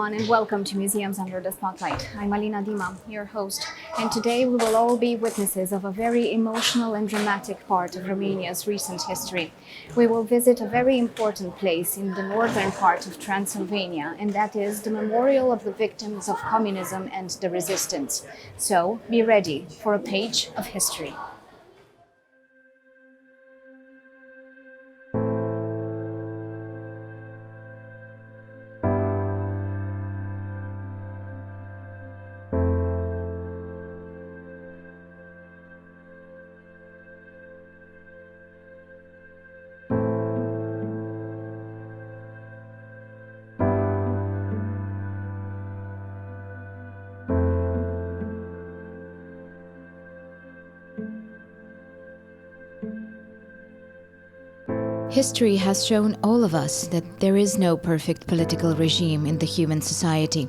everyone, and welcome to Museums Under the Spotlight. I'm Alina Dima, your host, and today we will all be witnesses of a very emotional and dramatic part of Romania's recent history. We will visit a very important place in the northern part of Transylvania, and that is the memorial of the victims of communism and the resistance. So, be ready for a page of history. History has shown all of us that there is no perfect political regime in the human society,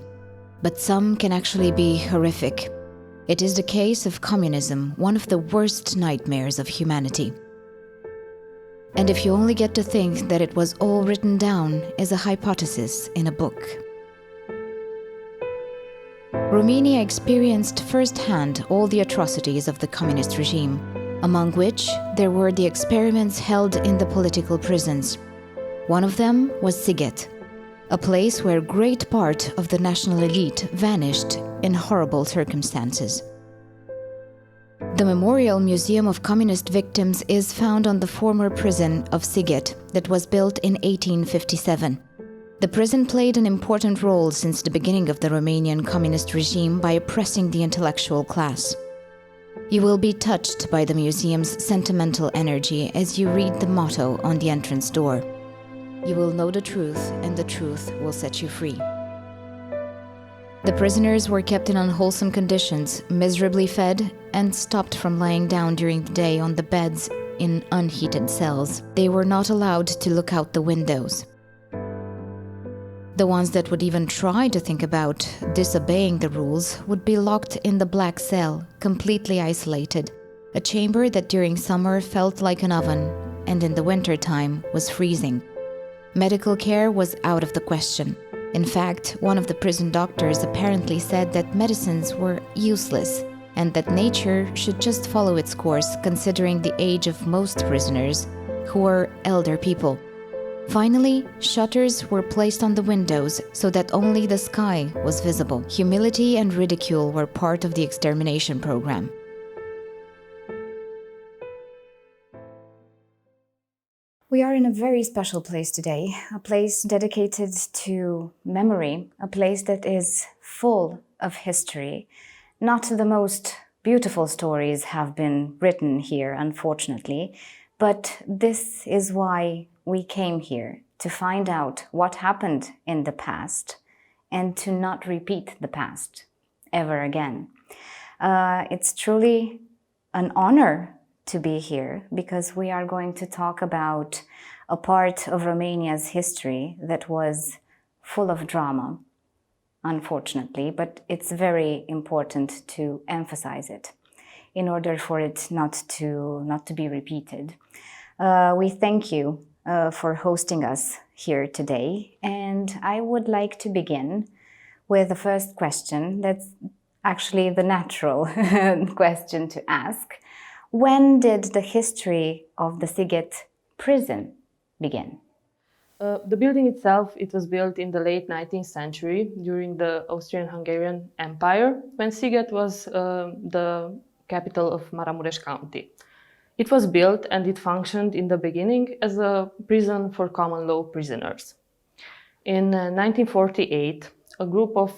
but some can actually be horrific. It is the case of communism, one of the worst nightmares of humanity. And if you only get to think that it was all written down as a hypothesis in a book. Romania experienced firsthand all the atrocities of the communist regime, among which there were the experiments held in the political prisons. One of them was Sighet, a place where great part of the national elite vanished in horrible circumstances. The Memorial Museum of Communist Victims is found on the former prison of Sighet that was built in 1857. The prison played an important role since the beginning of the Romanian communist regime by oppressing the intellectual class. You will be touched by the museum's sentimental energy as you read the motto on the entrance door. You will know the truth, and the truth will set you free. The prisoners were kept in unwholesome conditions, miserably fed, and stopped from lying down during the day on the beds in unheated cells. They were not allowed to look out the windows. The ones that would even try to think about disobeying the rules would be locked in the black cell, completely isolated, a chamber that during summer felt like an oven and in the winter time was freezing. Medical care was out of the question. In fact, one of the prison doctors apparently said that medicines were useless and that nature should just follow its course, considering the age of most prisoners, who were elder people. Finally, shutters were placed on the windows so that only the sky was visible. Humility and ridicule were part of the extermination program. We are in a very special place today, a place dedicated to memory, a place that is full of history. Not the most beautiful stories have been written here, unfortunately, but this is why we came here, to find out what happened in the past and to not repeat the past ever again. It's truly an honor to be here because we are going to talk about a part of Romania's history that was full of drama, unfortunately, but it's very important to emphasize it in order for it not to be repeated. We thank you for hosting us here today, and I would like to begin with the first question. That's actually the natural question to ask. When did the history of the Sighet prison begin? The building itself, it was built in the late 19th century during the Austrian-Hungarian Empire, when Sighet was the capital of Maramureș County. It was built and it functioned in the beginning as a prison for common law prisoners. In 1948, a group of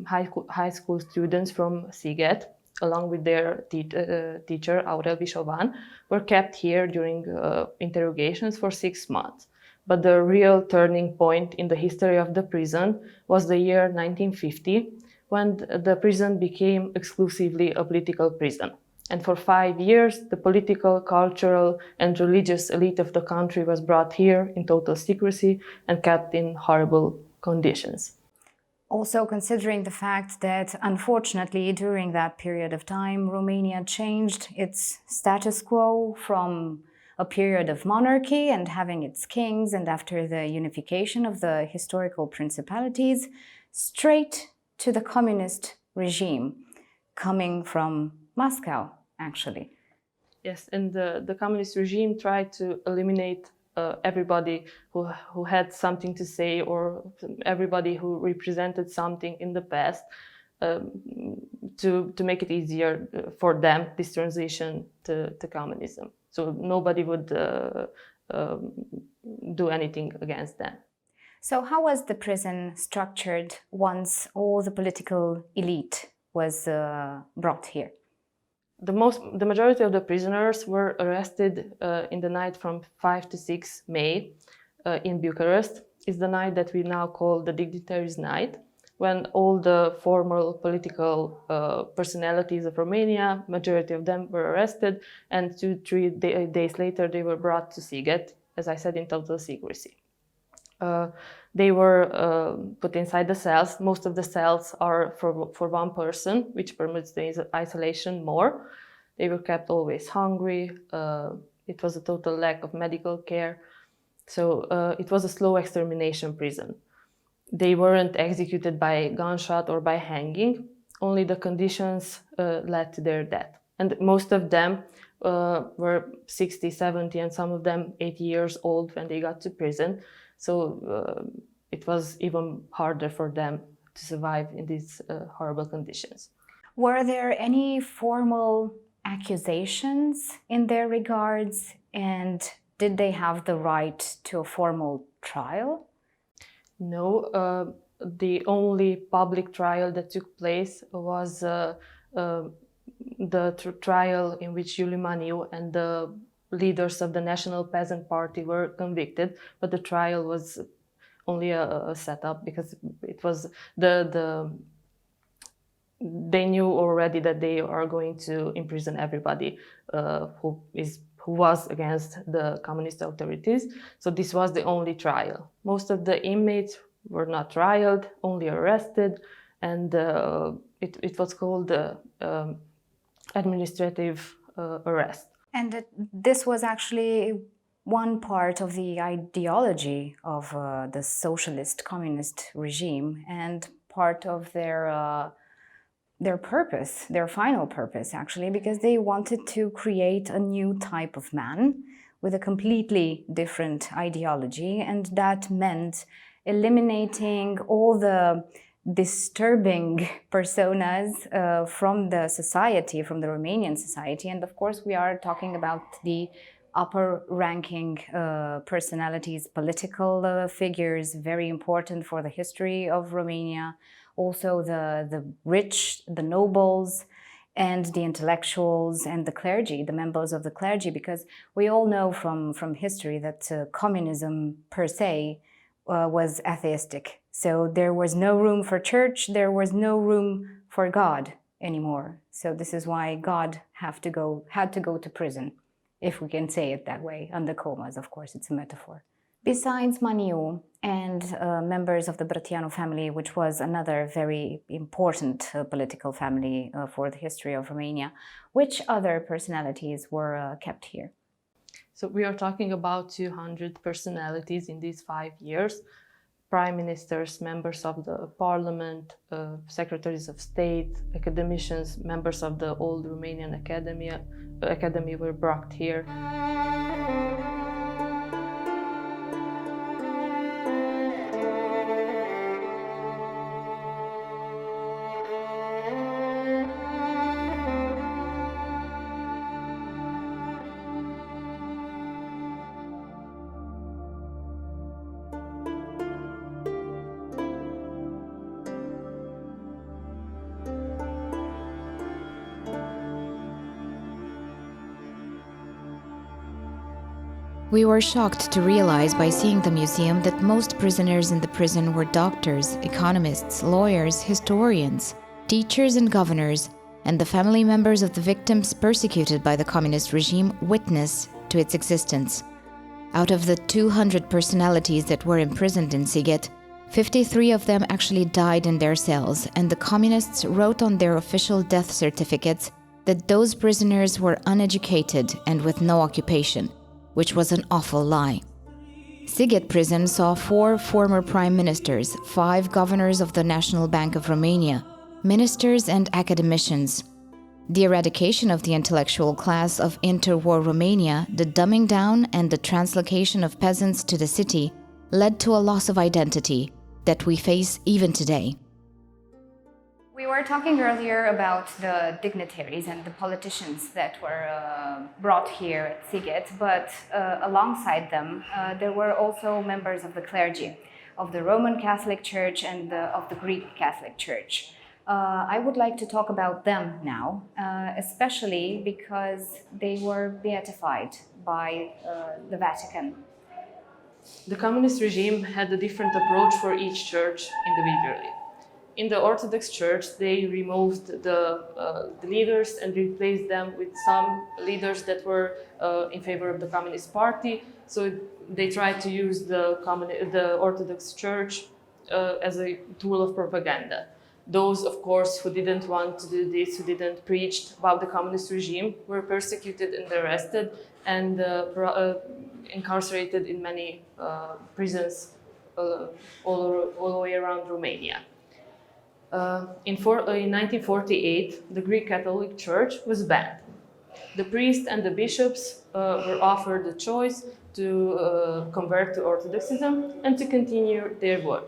high school students from Sighet, along with their teacher, Aurel Vișovan, were kept here during interrogations for 6 months. But the real turning point in the history of the prison was the year 1950, when the prison became exclusively a political prison. And for 5 years, the political, cultural, and religious elite of the country was brought here in total secrecy and kept in horrible conditions. Also considering the fact that, unfortunately, during that period of time, Romania changed its status quo from a period of monarchy and having its kings, and after the unification of the historical principalities, straight to the communist regime, coming from Moscow, actually. Yes, and the communist regime tried to eliminate everybody who had something to say, or everybody who represented something in the past, to make it easier for them, this transition to communism. So nobody would do anything against them. So how was the prison structured once all the political elite was brought here? The majority of the prisoners were arrested in the night from 5 to 6 May in Bucharest. It's the night that we now call the Dignitaries' Night, when all the formal political personalities of Romania, majority of them were arrested, and 2-3 days later they were brought to Sighet, as I said, in total secrecy. They were put inside the cells. Most of the cells are for one person, which permits the isolation more. They were kept always hungry. It was a total lack of medical care. So it was a slow extermination prison. They weren't executed by gunshot or by hanging. Only the conditions led to their death. And most of them were 60, 70, and some of them 80 years old when they got to prison. So it was even harder for them to survive in these horrible conditions. Were there any formal accusations in their regards, and did they have the right to a formal trial? No, the only public trial that took place was the trial in which Iuliu Maniu and the leaders of the National Peasant Party were convicted, but the trial was only a setup, because it was they knew already that they are going to imprison everybody who was against the communist authorities. So this was the only trial. Most of the inmates were not trialed, only arrested, and it was called administrative arrest. And this was actually one part of the ideology of the socialist communist regime, and part of their purpose, their final purpose actually, because they wanted to create a new type of man with a completely different ideology, and that meant eliminating all the disturbing personas from the society, from the Romanian society. And of course we are talking about the upper-ranking personalities, political figures, very important for the history of Romania. Also the rich, the nobles, and the intellectuals and the clergy, the members of the clergy, because we all know from history that communism per se was atheistic. So there was no room for church, there was no room for God anymore. So this is why God had to go to prison, if we can say it that way, under comas, of course, it's a metaphor. Besides Maniu and members of the Brătianu family, which was another very important political family for the history of Romania, which other personalities were kept here? So we are talking about 200 personalities in these 5 years. Prime ministers, members of the parliament, secretaries of state, academicians, members of the old Romanian academy were brought here. We were shocked to realize by seeing the museum that most prisoners in the prison were doctors, economists, lawyers, historians, teachers and governors, and the family members of the victims persecuted by the communist regime witness to its existence. Out of the 200 personalities that were imprisoned in Sighet, 53 of them actually died in their cells, and the communists wrote on their official death certificates that those prisoners were uneducated and with no occupation. which was an awful lie. Sighet prison saw 4 former prime ministers, 5 governors of the National Bank of Romania, ministers and academicians. The eradication of the intellectual class of interwar Romania, the dumbing down and the translocation of peasants to the city led to a loss of identity that we face even today. We were talking earlier about the dignitaries and the politicians that were brought here at Sighet, but alongside them, there were also members of the clergy, of the Roman Catholic Church and of the Greek Catholic Church. I would like to talk about them now, especially because they were beatified by the Vatican. The communist regime had a different approach for each church individually. In the Orthodox Church, they removed the leaders and replaced them with some leaders that were in favor of the Communist Party. So they tried to use the Orthodox Church as a tool of propaganda. Those, of course, who didn't want to do this, who didn't preach about the communist regime, were persecuted and arrested and incarcerated in many prisons all the way around Romania. In 1948, the Greek Catholic Church was banned. The priests and the bishops were offered the choice to convert to Orthodoxism and to continue their work.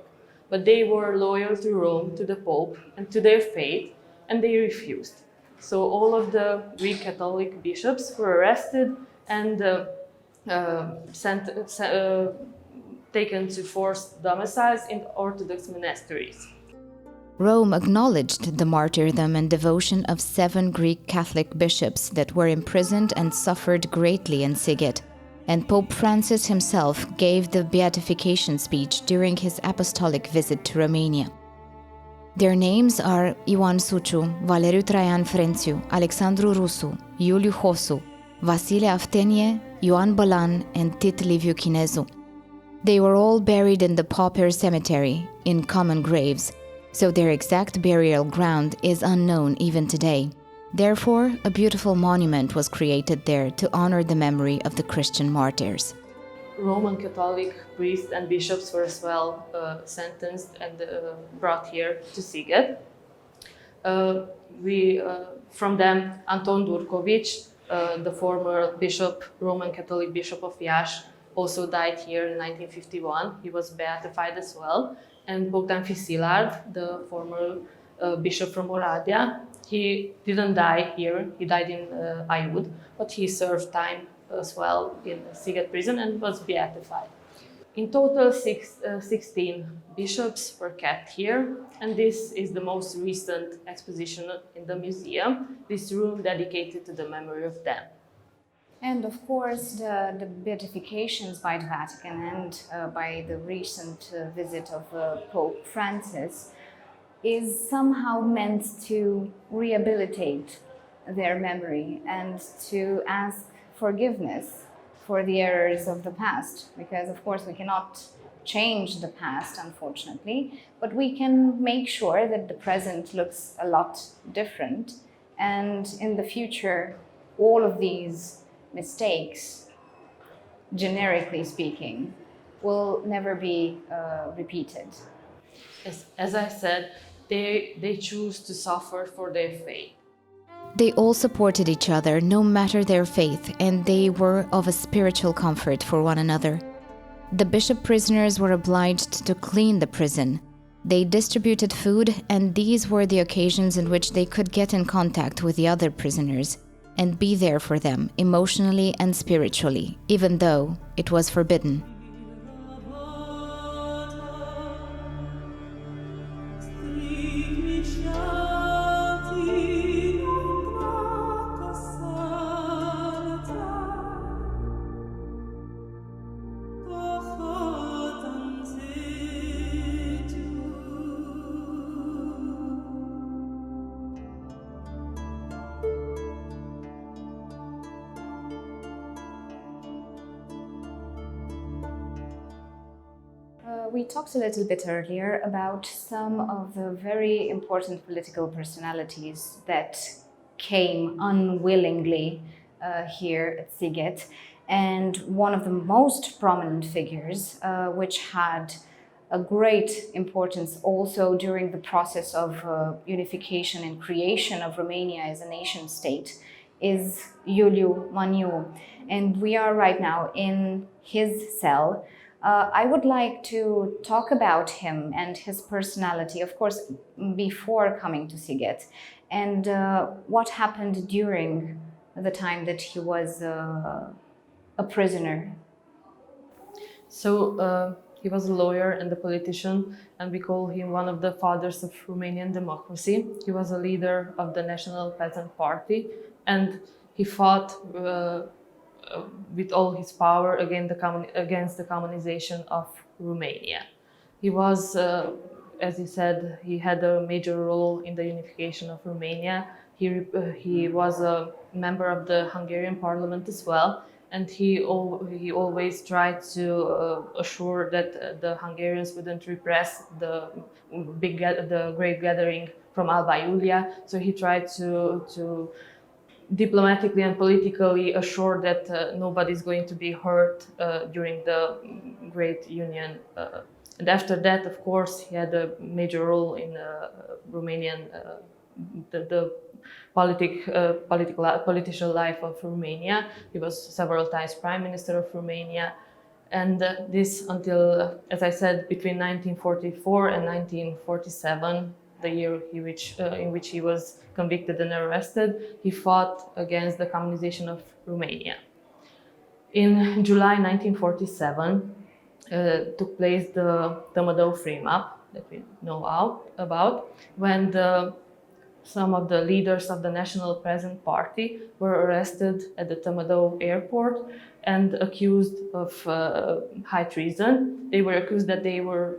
But they were loyal to Rome, to the Pope, and to their faith, and they refused. So all of the Greek Catholic bishops were arrested and taken to forced domiciles in Orthodox monasteries. Rome acknowledged the martyrdom and devotion of 7 Greek Catholic bishops that were imprisoned and suffered greatly in Sighet, and Pope Francis himself gave the beatification speech during his apostolic visit to Romania. Their names are Ioan Suciu, Valeriu Traian Frențiu, Alexandru Rusu, Iuliu Hosu, Vasile Aftenie, Ioan Bălan, and Tit Liviu Chinezu. They were all buried in the pauper cemetery, in common graves, so their exact burial ground is unknown even today. Therefore, a beautiful monument was created there to honor the memory of the Christian martyrs. Roman Catholic priests and bishops were as well sentenced and brought here to Sighet. From them, Anton Durković, the former bishop, Roman Catholic bishop of Iași, also died here in 1951. He was beatified as well. And Bogdan Fisilard, the former bishop from Oradea, he didn't die here. He died in Aiud, but he served time as well in Sighet prison and was beatified. In total, 16 bishops were kept here, and this is the most recent exposition in the museum, this room dedicated to the memory of them. And of course, the beatifications by the Vatican and by the recent visit of Pope Francis is somehow meant to rehabilitate their memory and to ask forgiveness for the errors of the past. Because, of course, we cannot change the past, unfortunately, but we can make sure that the present looks a lot different. And in the future, all of these mistakes, generically speaking, will never be repeated. As I said, they choose to suffer for their faith. They all supported each other, no matter their faith, and they were of a spiritual comfort for one another. The bishop prisoners were obliged to clean the prison. They distributed food, and these were the occasions in which they could get in contact with the other prisoners and be there for them emotionally and spiritually, even though it was forbidden. We talked a little bit earlier about some of the very important political personalities that came unwillingly here at Sighet. and one of the most prominent figures, which had a great importance also during the process of unification and creation of Romania as a nation state, is Iuliu Maniu. And we are right now in his cell. I would like to talk about him and his personality, of course, before coming to Sighet, and what happened during the time that he was a prisoner. So he was a lawyer and a politician, and we call him one of the fathers of Romanian democracy. He was a leader of the National Peasant Party, and he fought with all his power against the communization of Romania. He was, as you said, he had a major role in the unification of Romania. He was a member of the Hungarian parliament as well, and he always tried to assure that the Hungarians wouldn't repress the great gathering from Alba Iulia. So he tried to diplomatically and politically assure that nobody's going to be hurt during the Great Union. And after that, of course, he had a major role in Romanian the political life of Romania. He was several times Prime Minister of Romania. And this until, as I said, between 1944 and 1947, the year in which he was convicted and arrested, he fought against the communization of Romania. In July 1947, took place the Tămădău frame-up that we know about, when some of the leaders of the National Peasant Party were arrested at the Tămădău airport and accused of high treason. They were accused that they were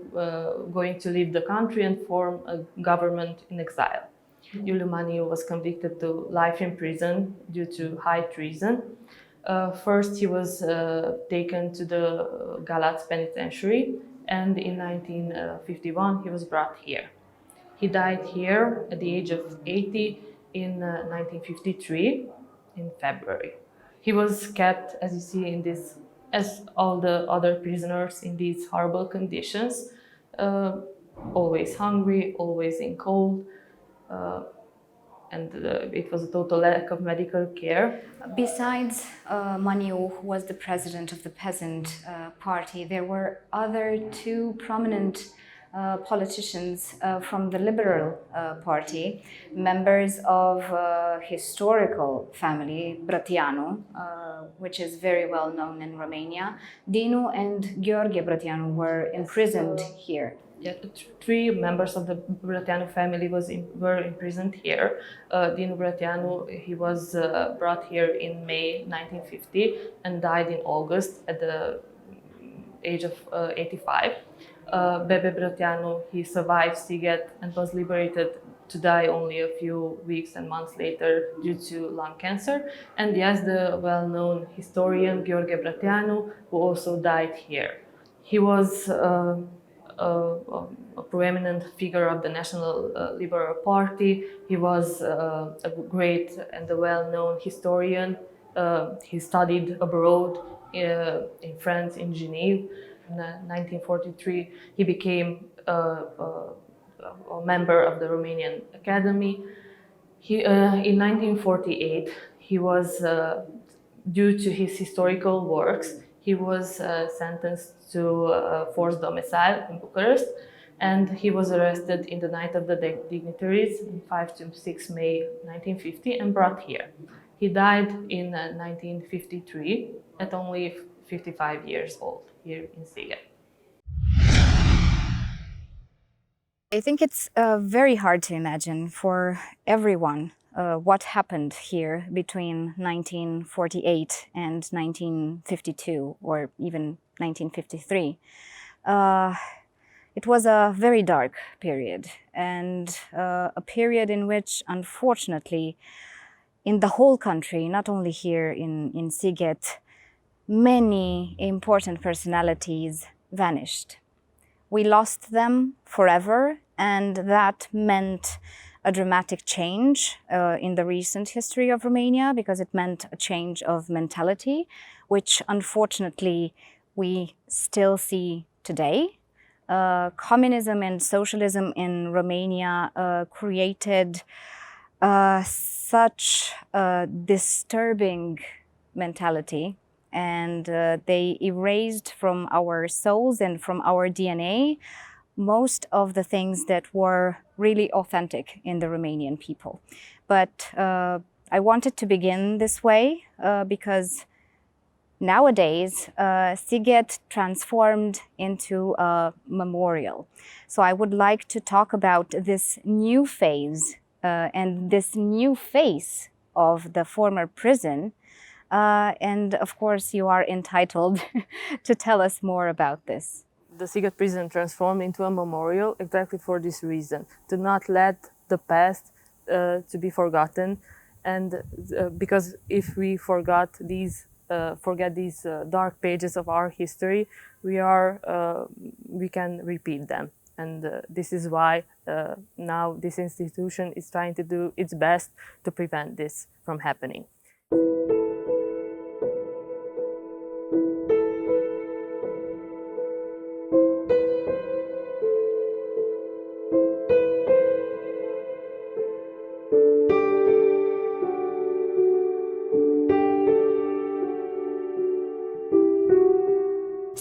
going to leave the country and form a government in exile. Iuliu Maniu was convicted to life in prison due to high treason. First, he was taken to the Galați penitentiary, and in 1951 he was brought here. He died here at the age of 80 in 1953 in February. He was kept, as you see in this, as all the other prisoners, in these horrible conditions, always hungry, always in cold, and it was a total lack of medical care. Besides Maniu, who was the president of the Peasant Party, there were other two prominent politicians from the Liberal Party, members of historical family, Brătianu, which is very well known in Romania. Dinu and Gheorghe Brătianu were imprisoned here. Yeah, three members of the Brătianu family were imprisoned here. Dinu Brătianu, he was brought here in May 1950 and died in August at the age of 85. Bebe Brătianu, he survived Sighet and was liberated to die only a few weeks and months later due to lung cancer. And yes, the well-known historian Gheorghe Brătianu, who also died here. He was a prominent figure of the National Liberal Party. He was a great and a well-known historian. He studied abroad in France, in Geneva. In 1943, he became a member of the Romanian Academy. In 1948, he was, due to his historical works, he was sentenced to forced domicile in Bucharest, and he was arrested in the Night of the Dignitaries, 5 to 6 May 1950, and brought here. He died in 1953 at only 55 years old here in Sighet. I think it's very hard to imagine for everyone what happened here between 1948 and 1952 or even 1953. It was a very dark period, and a period in which, unfortunately, in the whole country, not only here in Sighet, many important personalities vanished. We lost them forever, and that meant a dramatic change in the recent history of Romania, because it meant a change of mentality, which unfortunately we still see today. Communism and socialism in Romania created such a disturbing mentality, and they erased from our souls and from our DNA most of the things that were really authentic in the Romanian people. But I wanted to begin this way because nowadays, Sighet transformed into a memorial. So I would like to talk about this new phase and this new face of the former prison. And of course, you are entitled to tell us more about this. The Sighet prison transformed into a memorial exactly for this reason, to not let the past to be forgotten. And because if we forget these dark pages of our history, we can repeat them. And this is why now this institution is trying to do its best to prevent this from happening.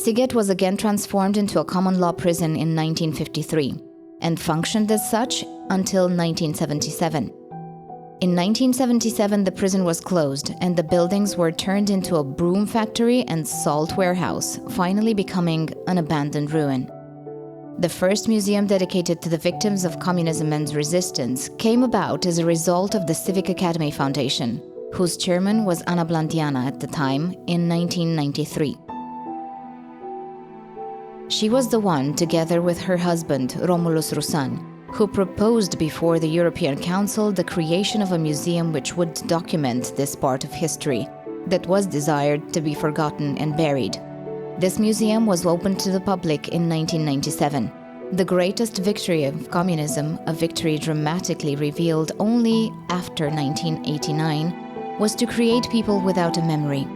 Sighet was again transformed into a common law prison in 1953 and functioned as such until 1977. In 1977, the prison was closed and the buildings were turned into a broom factory and salt warehouse, finally becoming an abandoned ruin. The first museum dedicated to the victims of communism and resistance came about as a result of the Civic Academy Foundation, whose chairman was Ana Blandiana at the time, in 1993. She was the one, together with her husband, Romulus Rusan, who proposed before the European Council the creation of a museum which would document this part of history that was desired to be forgotten and buried. This museum was opened to the public in 1997. The greatest victory of communism, a victory dramatically revealed only after 1989, was to create people without a memory.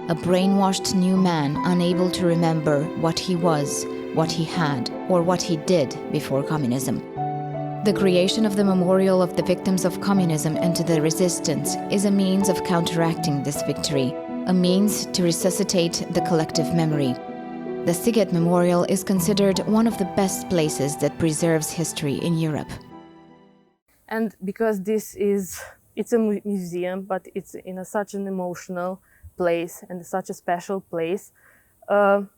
A brainwashed new man unable to remember what he was, what he had, or what he did before communism. The creation of the memorial of the victims of communism and to the resistance is a means of counteracting this victory, a means to resuscitate the collective memory. The Sighet Memorial is considered one of the best places that preserves history in Europe. And because it's a museum, but it's in such an emotional place and such a special place, along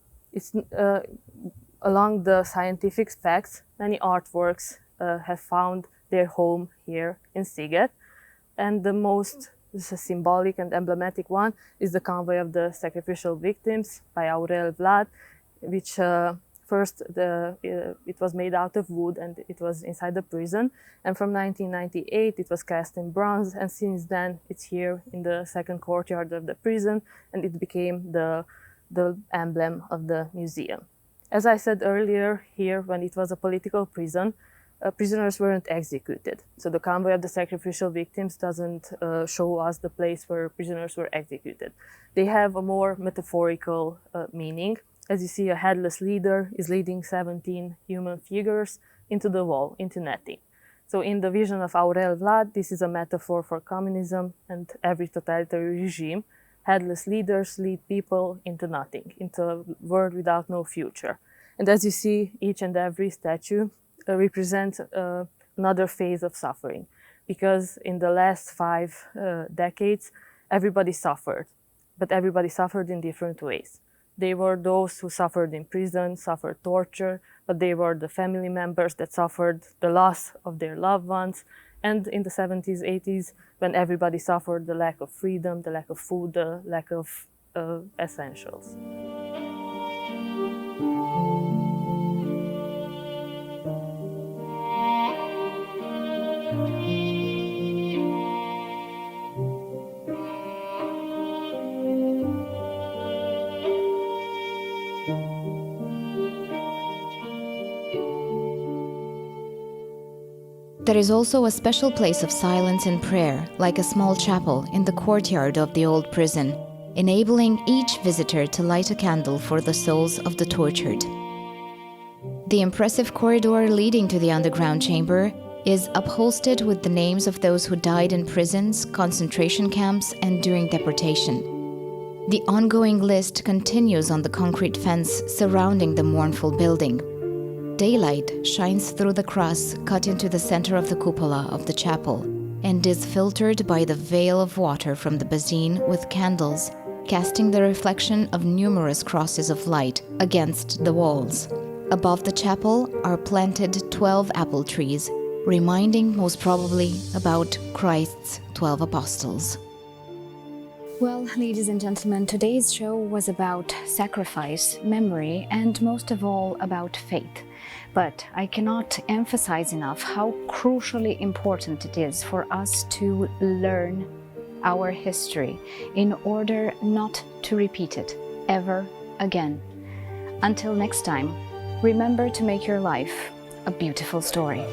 the scientific facts, many artworks have found their home here in Sighet, and the most symbolic and emblematic one is the convoy of the sacrificial victims by Aurel Vlad, which it was made out of wood and it was inside the prison, and from 1998 it was cast in bronze, and since then it's here in the second courtyard of the prison, and it became the emblem of the museum. As I said earlier, here when it was a political prison, prisoners weren't executed. So the convoy of the sacrificial victims doesn't show us the place where prisoners were executed. They have a more metaphorical meaning. As you see, a headless leader is leading 17 human figures into the wall, into nothing. So in the vision of Aurel Vlad, this is a metaphor for communism and every totalitarian regime. Headless leaders lead people into nothing, into a world without no future. And as you see, each and every statue represents another phase of suffering, because in the last 5 decades, everybody suffered, but everybody suffered in different ways. They were those who suffered in prison, suffered torture, but they were the family members that suffered the loss of their loved ones. And in the 70s, 80s, when everybody suffered the lack of freedom, the lack of food, the lack of essentials. The There is also a special place of silence and prayer, like a small chapel in the courtyard of the old prison, enabling each visitor to light a candle for the souls of the tortured. The impressive corridor leading to the underground chamber is upholstered with the names of those who died in prisons, concentration camps, and during deportation. The ongoing list continues on the concrete fence surrounding the mournful building. Daylight shines through the cross cut into the center of the cupola of the chapel and is filtered by the veil of water from the basin with candles, casting the reflection of numerous crosses of light against the walls. Above the chapel are planted 12 apple trees, reminding most probably about Christ's 12 apostles. Well, ladies and gentlemen, today's show was about sacrifice, memory, and most of all about faith. But I cannot emphasize enough how crucially important it is for us to learn our history in order not to repeat it ever again. Until next time, remember to make your life a beautiful story.